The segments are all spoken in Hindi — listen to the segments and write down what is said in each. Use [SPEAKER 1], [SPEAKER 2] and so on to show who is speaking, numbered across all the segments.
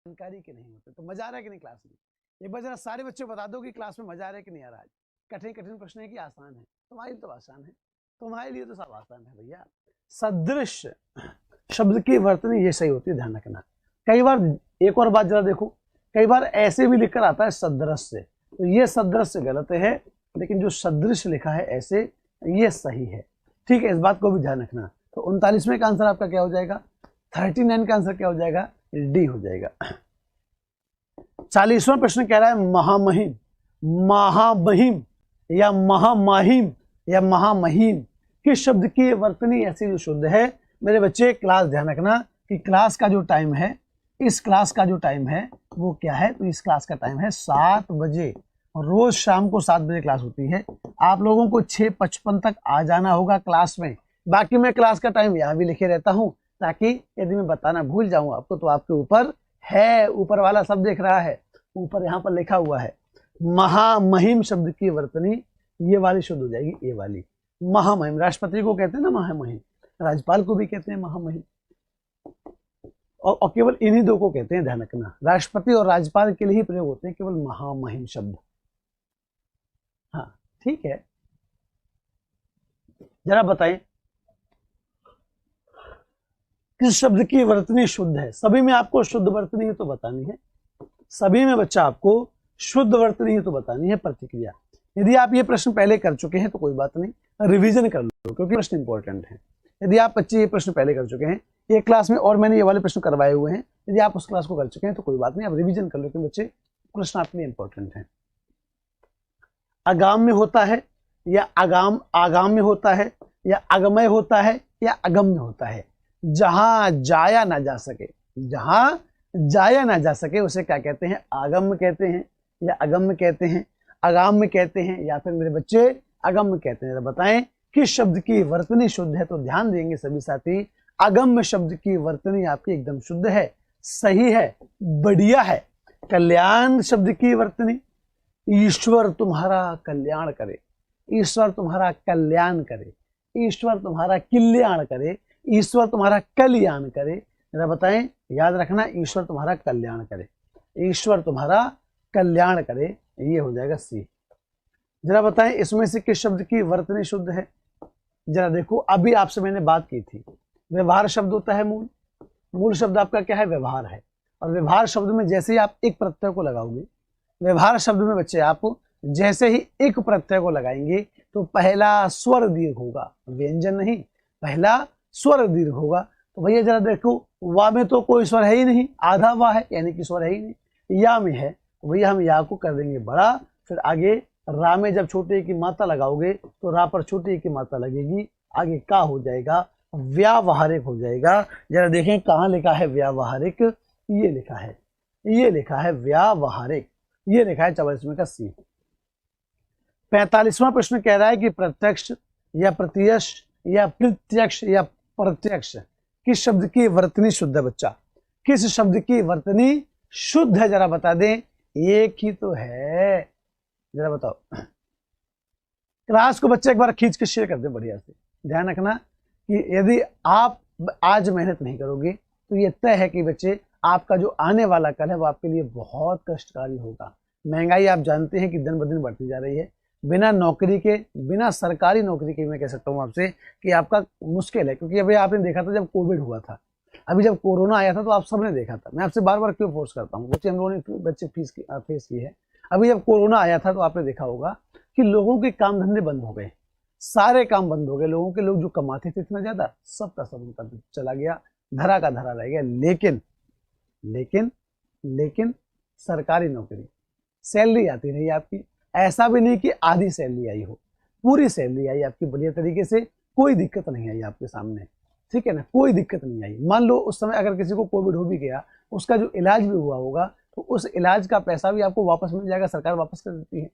[SPEAKER 1] जानकारी के नहीं होते। तो मजा आ रहा है कि नहीं क्लास में? एक बार जरा सारे बच्चे बता दो कि क्लास में मजा आ रहा है कि नहीं आ रहा है। कठिन कठिन प्रश्न है कि आसान है? तुम्हारे लिए तो आसान है, तुम्हारे लिए तो सब आसान है भैया। सदृश शब्द की वर्तनी ये सही होती है, ध्यान रखना। कई बार एक और बात जरा देखो, कई बार ऐसे भी लिखकर आता है सदृश, तो ये सदृश गलत है, लेकिन जो सदृश लिखा है ऐसे ये सही है। ठीक है, इस बात को भी ध्यान रखना। तो 39वें का आंसर आपका क्या हो जाएगा? 39 का आंसर क्या हो जाएगा? डी हो जाएगा। 40वां प्रश्न कह रहा है महामहिम, महामहिम या महामाहिम या महामहिम किस शब्द की वर्तनी ऐसी जो शुद्ध है? मेरे बच्चे क्लास ध्यान रखना कि क्लास का जो टाइम है, इस क्लास का जो टाइम है वो क्या है? तो इस क्लास का टाइम है 7 बजे, रोज शाम को 7 बजे क्लास होती है। आप लोगों को 6:55 तक आ जाना होगा क्लास में। बाकी मैं क्लास का टाइम यहाँ भी लिखे रहता हूँ, ताकि यदि मैं बताना भूल जाऊँ आपको तो आपके ऊपर है, ऊपर वाला सब देख रहा है, ऊपर यहाँ पर लिखा हुआ है महामहिम शब्द की वर्तनी ये वाली शुद्ध हो जाएगी, ये वाली महामहिम। राष्ट्रपति को कहते हैं ना महामहिम, राज्यपाल को भी कहते हैं महामहिम, और केवल इन्हीं दो को कहते हैं, ध्यान रखना। राष्ट्रपति और राज्यपाल के लिए ही प्रयोग होते हैं केवल महामहिम शब्द। हाँ ठीक है, जरा बताएं किस शब्द की वर्तनी शुद्ध है? सभी में आपको शुद्ध वर्तनी ही तो बतानी है, सभी में बच्चा आपको शुद्ध वर्तनी ही तो बतानी है। प्रतिक्रिया, यदि आप ये प्रश्न पहले कर चुके हैं तो कोई बात नहीं, रिवीजन कर लो क्योंकि प्रश्न इंपॉर्टेंट है। यदि आप बच्चे ये प्रश्न पहले कर चुके हैं एक क्लास में और मैंने ये वाले प्रश्न करवाए हुए हैं, यदि आप उस क्लास को कर चुके हैं तो कोई बात नहीं, आप रिवीजन कर लो क्योंकि बच्चे प्रश्न आपके लिए इंपॉर्टेंट है। अगाम में होता है या आगाम में होता है या अगमय होता है या अगम्य होता है? जहां जाया ना जा सके, जहां जाया ना जा सके उसे क्या कहते हैं? आगम्य कहते हैं या अगम्य कहते हैं, आगाम्य कहते हैं या फिर मेरे बच्चे अगम्य कहते हैं? बताएं किस शब्द की वर्तनी शुद्ध है? तो ध्यान देंगे सभी साथी, अगम्य शब्द की वर्तनी आपकी एकदम शुद्ध है, सही है, बढ़िया है। कल्याण शब्द की वर्तनी, ईश्वर तुम्हारा कल्याण करे, ईश्वर तुम्हारा कल्याण करे, ईश्वर तुम्हारा कल्याण करे, ईश्वर तुम्हारा कल्याण करे। जरा बताएं, याद रखना, ईश्वर तुम्हारा कल्याण करे, ईश्वर तुम्हारा कल्याण करे, ये हो जाएगा सी। जरा बताएं इसमें से किस शब्द की वर्तनी शुद्ध है? जरा देखो, अभी आपसे मैंने बात की थी, व्यवहार शब्द होता है मूल, मूल शब्द आपका क्या है? व्यवहार है। और व्यवहार शब्द में जैसे ही आप एक प्रत्यय को लगाओगे, व्यवहार शब्द में बच्चे आप जैसे ही एक प्रत्यय को लगाएंगे तो पहला स्वर दीर्घ होगा, व्यंजन नहीं, पहला स्वर दीर्घ होगा। तो भैया जरा देखो, वा में तो कोई स्वर है ही नहीं, आधा वा है यानी कि स्वर है ही नहीं। या में है तो भैया हम या को कर देंगे बड़ा, फिर आगे रा में जब छोटे की मात्रा लगाओगे तो रा पर छोटे की मात्रा लगेगी, आगे का हो जाएगा, व्यावहारिक हो जाएगा। जरा देखें कहाँ लिखा है व्यावहारिक, ये लिखा है, ये लिखा है व्यावहारिक, ये लिखा है 44वें का सी। 45वां प्रश्न कह रहा है कि प्रत्यक्ष या प्रत्यक्ष या प्रत्यक्ष या प्रत्यक्ष किस शब्द की वर्तनी शुद्ध है? बच्चा किस शब्द की वर्तनी शुद्ध है? जरा बता दें, एक ही तो है, जरा बताओ। क्लास को बच्चे एक बार खींच के शेयर कर दे बढ़िया से। ध्यान रखना कि यदि आप आज मेहनत नहीं करोगे तो ये तय है कि बच्चे आपका जो आने वाला कल है वो आपके लिए बहुत कष्टकारी होगा। महंगाई आप जानते हैं कि दिन ब दिन बढ़ती जा रही है, बिना नौकरी के, बिना सरकारी नौकरी के मैं कह सकता हूँ आपसे कि आपका मुश्किल है। क्योंकि अभी आपने देखा था जब कोविड हुआ था, अभी जब कोरोना आया था तो आप सबने देखा था। मैं आपसे बार बार क्यों फोर्स करता हूँ, बच्चे हम लोगों ने बच्चे फेस की है। अभी जब कोरोना आया था तो आपने देखा होगा कि लोगों के काम धंधे बंद हो गए, सारे काम बंद हो गए, लोगों के लोग जो कमाते थे इतना ज्यादा, सबका सब उनका चला गया, धरा का धरा रह गया। लेकिन लेकिन लेकिन सरकारी नौकरी, सैलरी आती रही आपकी, ऐसा भी नहीं कि आधी सैलरी आई हो, पूरी सैलरी आई आपकी बढ़िया तरीके से, कोई दिक्कत नहीं आई आपके सामने, ठीक है ना, कोई दिक्कत नहीं आई। मान लो उस समय अगर किसी को कोविड हो भी गया, उसका जो इलाज भी हुआ होगा तो उस इलाज का पैसा भी आपको वापस मिल जाएगा, सरकार वापस कर देती है,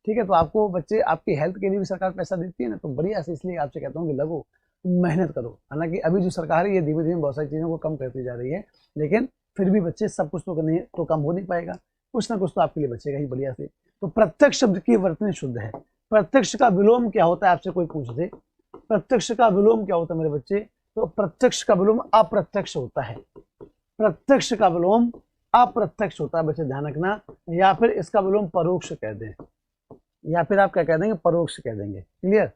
[SPEAKER 1] ठीक है। तो आपको बच्चे आपकी हेल्थ के लिए भी सरकार पैसा देती है ना, तो बढ़िया से, इसलिए आपसे कहता हूँ कि लगो, मेहनत करो। हालांकि अभी जो सरकार है ये धीमे धीमे बहुत सारी चीज़ों को कम करती जा रही है, लेकिन फिर भी बच्चे सब कुछ तो नहीं, तो कम हो नहीं पाएगा, कुछ ना कुछ तो आपके लिए बचेगा ही बढ़िया से। तो प्रत्यक्ष शब्द की वर्तनी शुद्ध है। प्रत्यक्ष का विलोम क्या होता है, आपसे कोई पूछ दे, प्रत्यक्ष का विलोम क्या होता है मेरे बच्चे? तो प्रत्यक्ष का विलोम अप्रत्यक्ष होता है। प्रत्यक्ष का विलोम अप्रत्यक्ष होता है, बच्चे ध्यान रखना, या फिर इसका विलोम परोक्ष कह दें, या फिर आप क्या कह देंगे, परोक्ष कह देंगे। क्लियर।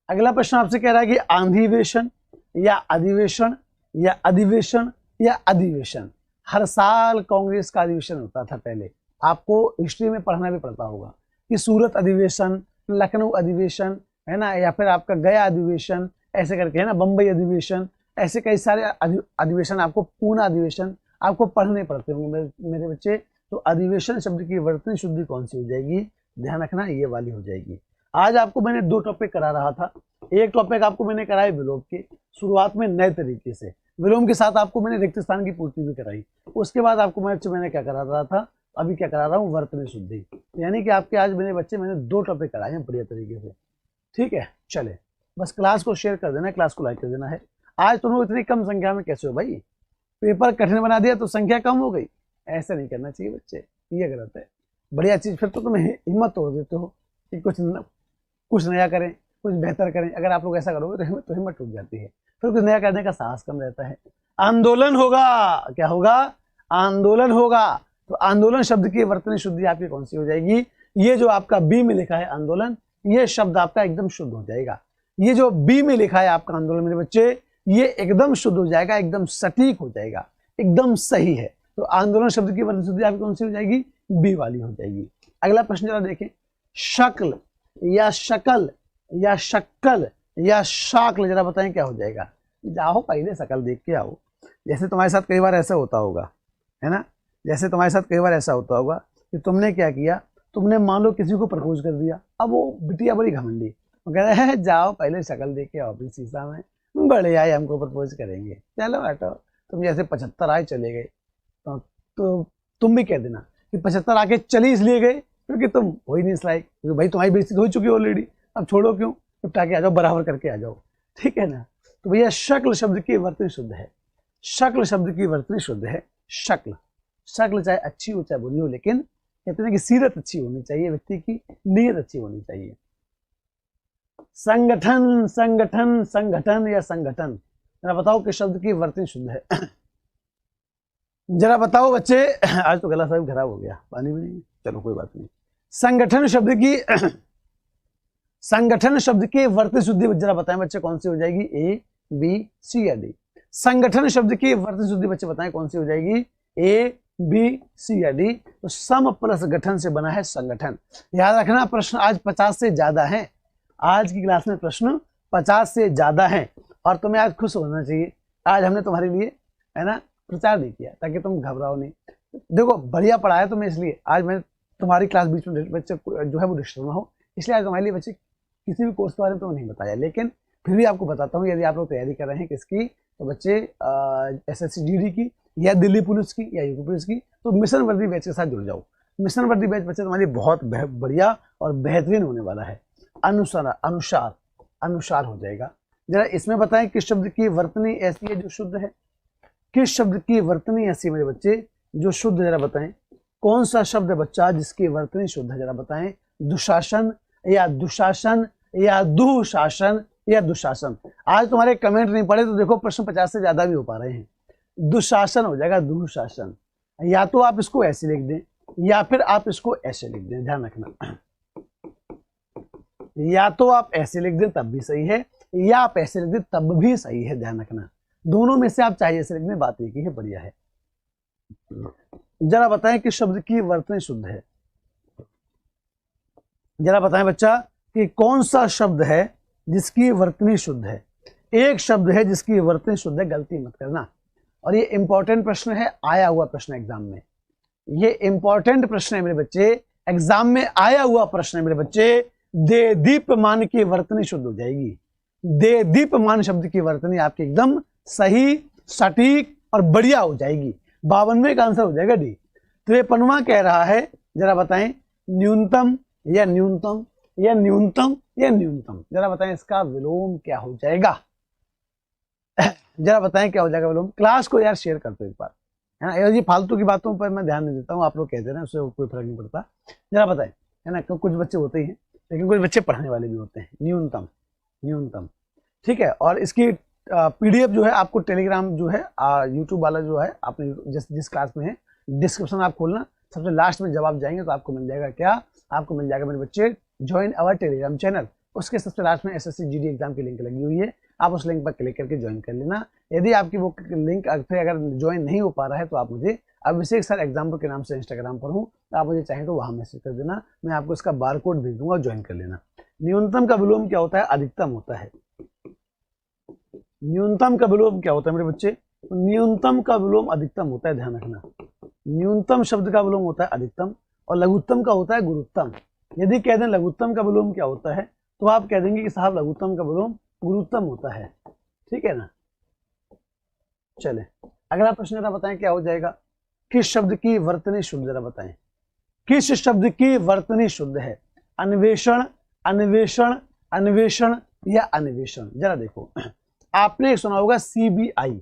[SPEAKER 1] अगला प्रश्न आपसे कह रहा है कि आंधिवेशन या अधिवेशन या अधिवेशन या अधिवेशन। हर साल कांग्रेस का अधिवेशन होता था पहले, आपको हिस्ट्री में पढ़ना भी पड़ता होगा कि सूरत अधिवेशन, लखनऊ अधिवेशन, है ना, या फिर आपका गया अधिवेशन, ऐसे करके, है ना, बम्बई अधिवेशन, ऐसे कई सारे अधिवेशन, आपको पूर्ण अधिवेशन आपको पढ़ने पड़ते होंगे मेरे बच्चे। तो अधिवेशन शब्द की वर्तनी शुद्धि कौन सी हो जाएगी, ध्यान रखना, ये वाली हो जाएगी। आज आपको मैंने 2 टॉपिक करा रहा था। एक टॉपिक आपको मैंने कराया विलोम की, शुरुआत में नए तरीके से, विलोम के साथ आपको मैंने रिक्त स्थान की पूर्ति भी कराई। उसके बाद आपको मैंने क्या करा रहा था, अभी क्या करा रहा हूँ, वर्तनी शुद्धि। यानी कि आपके आज मेरे बच्चे मैंने 2 टॉपिक कराए हैं बढ़िया तरीके से। ठीक है, चले, बस क्लास को शेयर कर देना, क्लास को लाइक कर देना है। आज तुम लोग इतनी कम संख्या में कैसे हो भाई, पेपर कठिन बना दिया तो संख्या कम हो गई, ऐसा नहीं करना चाहिए बच्चे, ये गलत है। बढ़िया चीज, फिर तो तुम्हें हिम्मत तोड़ देते हो कि कुछ नया करें, कुछ बेहतर करें। अगर आप लोग ऐसा करोगे तो हिम्मत टूट जाती है, फिर कुछ नया करने का साहस कम रहता है। आंदोलन होगा, क्या होगा, आंदोलन होगा। तो आंदोलन शब्द की वर्तनी शुद्धि आपकी कौन सी हो जाएगी, ये जो आपका बी में लिखा है आंदोलन, ये शब्द आपका एकदम शुद्ध हो जाएगा। ये जो बी में लिखा है आपका आंदोलन मेरे बच्चे, ये एकदम शुद्ध हो जाएगा, एकदम सटीक हो जाएगा, एकदम सही है। तो आंदोलन शब्द की वर्तनी शुद्धि आपकी कौन सी हो जाएगी, बी वाली हो जाएगी। अगला प्रश्न जरा देखें, शक्ल या शकल या शक्कल या शाक्ल, जरा बताएं क्या हो जाएगा। जाओ पहले शकल देख के आओ। जैसे तुम्हारे साथ कई बार ऐसा होता होगा, है ना, जैसे तुम्हारे साथ कई बार ऐसा होता होगा कि तुमने क्या किया, तुमने मान लो किसी को प्रपोज कर दिया। अब वो बिटिया बड़ी घमंडी, वो कह रहे हैं जाओ पहले शक्ल देख के आओ अपनी शीशा में, बड़े आए हमको प्रपोज करेंगे, चलो बैठो। तुम जैसे 75 आए चले गए, तो तुम भी कह देना कि 75 आके चली इसलिए गए क्योंकि तुम हो ही नहीं इस लायक, क्योंकि भाई तुम्हारी बेइज्जती हो चुकी है ऑलरेडी, अब छोड़ो क्यों, निपटा के आ जाओ, बराबर करके आ जाओ। ठीक है ना। तो भैया शक्ल शब्द की वर्तनी शुद्ध है, शक्ल शब्द की वर्तनी शुद्ध है। शक्ल, शक्ल चाहे अच्छी हो चाहे बुरी हो, लेकिन कहते हैं कि सीरत अच्छी होनी चाहिए, व्यक्ति की नीयत अच्छी होनी चाहिए। संगठन, संगठन, संगठन या संगठन, जरा बताओ कि शब्द की वर्तनी शुद्ध है। जरा बताओ बच्चे, आज तो गला सब खराब हो गया, पानी भी नहीं, चलो कोई बात नहीं। संगठन शब्द की संगठन शब्द की वर्तनी शुद्धि जरा बताएं बच्चे कौन सी हो जाएगी, ए, बी, सी या डी। संगठन शब्द की वर्तनी शुद्धि बच्चे बताएं कौन सी हो जाएगी, ए, बी, सी या डी। तो सम प्लस गठन से बना है संगठन। याद रखना प्रश्न आज 50 से ज्यादा है, आज की क्लास में प्रश्न 50 से ज्यादा है, और तुम्हें आज खुश होना चाहिए। आज हमने तुम्हारे लिए, है ना, प्रचार नहीं किया ताकि तुम घबराओ नहीं। देखो बढ़िया पढ़ाया तुम्हें, इसलिए आज मैं तुम्हारी क्लास बीच में बच्चे जो है वो डिस्टर्ब ना हो, इसलिए आज तुम्हारे लिए बच्चे किसी भी कोर्स के बारे में तो नहीं बताया, लेकिन फिर भी आपको बताता हूँ। यदि आप लोग तैयारी कर रहे हैं किसकी, तो बच्चे SSC GD की या दिल्ली पुलिस की या यूपी पुलिस की, तो मिशन वर्दी बैच के साथ जुड़ जाओ। मिशन वर्दी बैच बच्चे तुम्हारी बहुत बढ़िया और बेहतरीन होने वाला है। अनुसार, अनुसार, अनुसार हो जाएगा। जरा इसमें बताएं किस शब्द की वर्तनी ऐसी है जो शुद्ध है, किस शब्द की वर्तनी ऐसी मेरे बच्चे जो शुद्ध, जरा बताएं कौन सा शब्द है बच्चा जिसकी वर्तनी शुद्ध है, जरा बताएं। दुशासन या दुशासन या दुशासन या दुशासन। आज तुम्हारे कमेंट नहीं पड़े तो देखो प्रश्न 50 से ज्यादा भी हो पा रहे हैं। दुशासन हो जाएगा, दुशासन। या तो आप इसको ऐसे लिख दें या फिर आप इसको ऐसे लिख दें, ध्यान रखना। या तो आप ऐसे लिख दें तब भी सही है, या आप ऐसे लिख दें तब भी सही है, ध्यान रखना। दोनों में से आप चाहिए ऐसे लिख दें, बात एक ही है, बढ़िया है। जरा बताएं कि शब्द की वर्तनी शुद्ध है। जरा बताएं बच्चा कि कौन सा शब्द है जिसकी वर्तनी शुद्ध है। एक शब्द है जिसकी वर्तनी शुद्ध है, गलती मत करना। और ये इंपॉर्टेंट प्रश्न है, आया हुआ प्रश्न एग्जाम में, ये इंपॉर्टेंट प्रश्न है मेरे बच्चे, एग्जाम में आया हुआ प्रश्न है मेरे बच्चे। दे दीप्यमान की वर्तनी शुद्ध हो जाएगी। दे दीप्यमान शब्द की वर्तनी आपकी एकदम सही, सटीक और बढ़िया हो जाएगी। 52वें का आंसर हो जाएगा डी। 53वां कह रहा है, जरा बताएं न्यूनतम या न्यूनतम या न्यूनतम या न्यूनतम, जरा बताएं इसका विलोम क्या हो जाएगा। जरा बताएं क्या हो जाएगा विलोम। क्लास को यार शेयर कर दो एक बार, है ना। ये फालतू की बातों पर मैं ध्यान नहीं देता हूँ, आप लोग कहते हैं ना, उससे कोई फर्क नहीं पड़ता। जरा बताएं, है ना, कुछ बच्चे होते ही हैं लेकिन कुछ बच्चे पढ़ने वाले भी होते हैं। न्यूनतम, न्यूनतम, ठीक है। और इसकी PDF जो है आपको टेलीग्राम जो है यूट्यूब वाला जो है आपने जिस क्लास में है, डिस्क्रिप्शन आप खोलना, सबसे लास्ट में जब आप जाएंगे तो आपको मिल जाएगा क्या, आपको मिल जाएगा मेरे बच्चे ज्वाइन अवर टेलीग्राम चैनल। उसके सबसे लास्ट में SSC GD एग्जाम की लिंक लगी हुई है, आप उस लिंक पर क्लिक करके ज्वाइन कर लेना। यदि आपकी वो लिंक अगर ज्वाइन नहीं हो पा रहा है तो आप मुझे अभिषेक सर एग्जाम्पल के नाम से इंस्टाग्राम पर हूँ, तो आप मुझे चाहें तो वहाँ मैसेज कर देना, मैं आपको इसका बारकोड भेज दूंगा, ज्वाइन कर लेना। न्यूनतम का विलोम क्या होता है, अधिकतम होता है। न्यूनतम का विलोम क्या होता है मेरे बच्चे, न्यूनतम का विलोम अधिकतम होता है, ध्यान रखना। न्यूनतम शब्द का विलोम होता है अधिकतम और लघुत्तम का होता है गुरुत्तम। यदि कह दें लघुत्तम का विलोम क्या होता है तो आप कह देंगे कि साहब लघुत्तम का विलोम गुरुत्तम होता है, ठीक है ना। चले अगला प्रश्न जरा बताएं क्या हो जाएगा, किस शब्द की वर्तनी शुद्ध, जरा बताएं किस शब्द की वर्तनी शुद्ध है, अन्वेषण, अन्वेषण, अन्वेषण या अन्वेषण। जरा देखो, आपने सुना होगा CBI,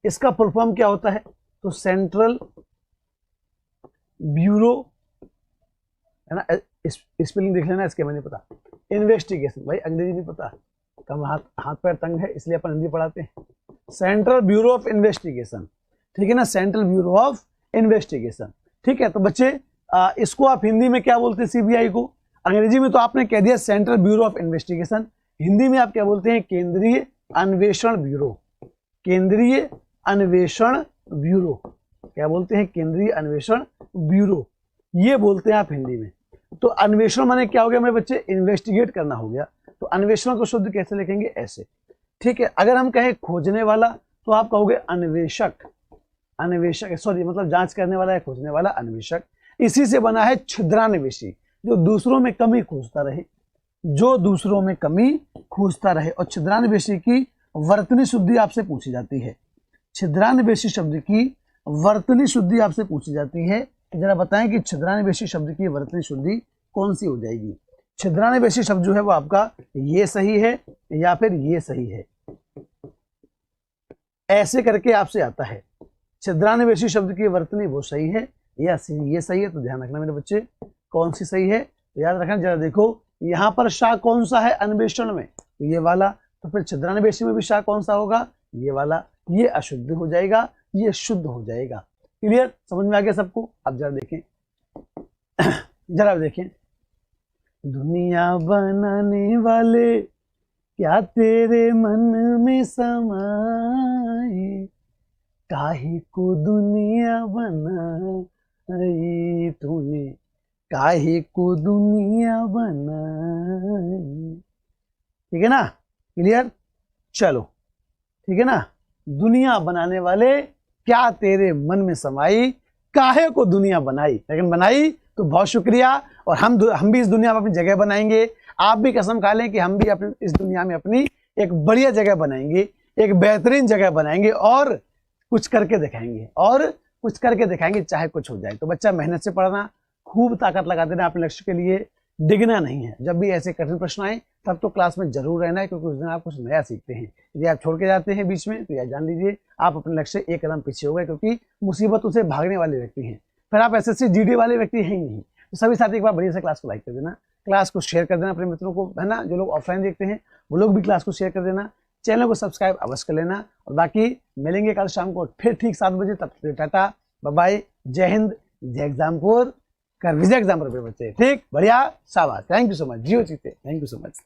[SPEAKER 1] इसका फुल फॉर्म क्या होता है, तो सेंट्रल ब्यूरो, है ना, स्पेलिंग देख लेना इसके, मैंने पता, इन्वेस्टिगेशन, भाई अंग्रेजी नहीं पता, कम हाथ पैर तंग है इसलिए अपन हिंदी पढ़ाते हैं। सेंट्रल ब्यूरो ऑफ इन्वेस्टिगेशन, ठीक है ना, सेंट्रल ब्यूरो ऑफ इन्वेस्टिगेशन, ठीक है। तो बच्चे इसको आप हिंदी में क्या बोलते हैं, CBI को, अंग्रेजी में तो आपने कह दिया central bureau of investigation, Hindi में आप क्या बोलते हैं, केंद्रीय अन्वेषण ब्यूरो, केंद्रीय अन्वेषण ब्यूरो, क्या बोलते हैं, केंद्रीय अन्वेषण ब्यूरो, ये बोलते हैं आप हिंदी में। तो अन्वेषण माने क्या हो गया मेरे बच्चे, इन्वेस्टिगेट करना हो गया, तो अन्वेषण को शुद्ध कैसे लिखेंगे, ऐसे, ठीक है। अगर हम कहें खोजने वाला तो आप कहोगे अन्वेषक, अन्वेषक सॉरी मतलब जांच करने वाला है, खोजने वाला अन्वेषक। इसी से बना है छिद्रान्वेषी, जो दूसरों में कमी खोजता रहे, जो दूसरों में कमी खोजता रहे। और छिद्रान्वेषी की वर्तनी शुद्धि आपसे पूछी जाती है, छिद्रान्वेषी शब्द की वर्तनी शुद्धि आपसे पूछी जाती है। जरा बताएं कि छिद्रान्वेषी शब्द की वर्तनी शुद्धि कौन सी हो जाएगी। छिद्रान्वेषी शब्द जो है वो आपका ये सही है या फिर ये सही है, ऐसे करके आपसे आता है। छिद्रान्वेषी शब्द की वर्तनी वो सही है या ये सही है, तो ध्यान रखना मेरे बच्चे कौन सी सही है, तो याद रखना। जरा देखो यहाँ पर शाह कौन सा है अन्वेषण में, तो ये वाला, तो फिर छिद्रान्वेषी में भी शाह कौन सा होगा, ये वाला, ये अशुद्ध हो जाएगा, ये शुद्ध हो जाएगा। क्लियर, समझ में आ गया सबको। अब जरा देखें, जरा देखें, दुनिया बनाने वाले क्या तेरे मन में समाए, काहे को दुनिया बनाई तूने, काहे को दुनिया बनाई, ठीक है ना, क्लियर। चलो ठीक है ना, दुनिया बनाने वाले क्या तेरे मन में समाई, काहे को दुनिया बनाई, लेकिन बनाई तो बहुत शुक्रिया। और हम भी इस दुनिया में अपनी जगह बनाएंगे। आप भी कसम खा लें कि हम भी अपनी इस दुनिया में अपनी एक बढ़िया जगह बनाएंगे, एक बेहतरीन जगह बनाएंगे और कुछ करके दिखाएंगे, और कुछ करके दिखाएंगे, चाहे कुछ हो जाए। तो बच्चा मेहनत से पढ़ना, खूब ताकत लगा देना अपने लक्ष्य के लिए, डिगना नहीं है। जब भी ऐसे कठिन प्रश्न आए तब तो क्लास में जरूर रहना है, क्योंकि उस दिन आप कुछ नया सीखते हैं। यदि आप छोड़ के जाते हैं बीच में तो यह जान लीजिए आप अपने लक्ष्य से एक कदम पीछे हो गए, क्योंकि मुसीबतों से भागने वाले व्यक्ति हैं, फिर आप SSC GD वाले व्यक्ति हैं ही नहीं। तो सभी साथी एक बार बढ़िया से क्लास को लाइक कर देना, क्लास को शेयर कर देना अपने मित्रों को, है ना, जो लोग ऑफलाइन देखते हैं वो लोग भी क्लास को शेयर कर देना, चैनल को सब्सक्राइब अवश्य कर लेना। और बाकी मिलेंगे कल शाम को फिर ठीक 7 बजे, तब तक टाटा बाय बाय, जय हिंद, जय एग्जामपुर, कर विजय एग्जाम पर बच्चे, ठीक, बढ़िया, शाबाश, थैंक यू सो मच, जियो जीते, थैंक यू सो मच।